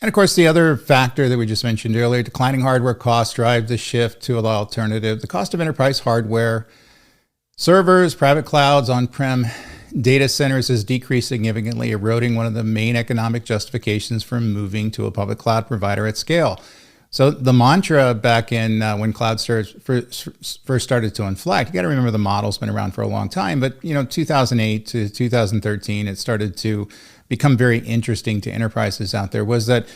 And of course, the other factor that we just mentioned earlier, declining hardware costs drive the shift to an alternative. The cost of enterprise hardware, servers, private clouds, on-prem data centers has decreased significantly, eroding one of the main economic justifications for moving to a public cloud provider at scale. So the mantra back in when cloud first started to inflect, you got to remember the model's been around for a long time, but 2008 to 2013, it started to become very interesting to enterprises out there, was that,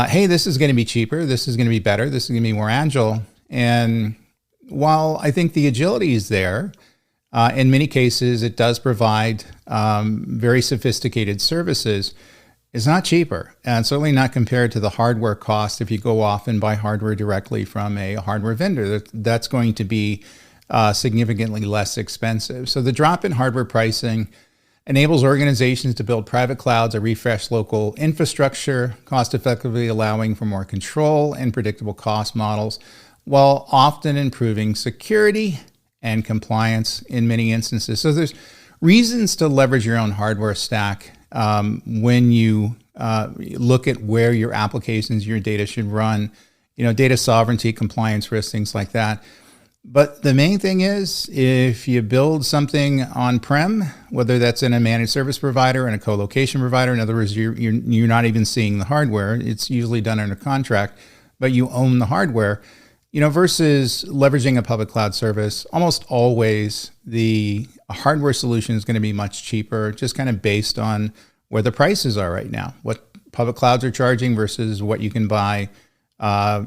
hey, this is going to be cheaper, this is going to be better, this is going to be more agile. And while I think the agility is there, in many cases, it does provide very sophisticated services. It's not cheaper, and certainly not compared to the hardware cost. If you go off and buy hardware directly from a hardware vendor, that's going to be significantly less expensive. So the drop in hardware pricing enables organizations to build private clouds or refresh local infrastructure, cost effectively allowing for more control and predictable cost models, while often improving security and compliance in many instances. So there's reasons to leverage your own hardware stack when you look at where your applications, your data should run, data sovereignty, compliance risks, things like that. But the main thing is, if you build something on-prem, whether that's in a managed service provider and a co-location provider, in other words, you're not even seeing the hardware, it's usually done under contract, but you own the hardware, versus leveraging a public cloud service, almost always the hardware solution is going to be much cheaper, just kind of based on where the prices are right now, what public clouds are charging versus what you can buy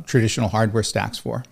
traditional hardware stacks for.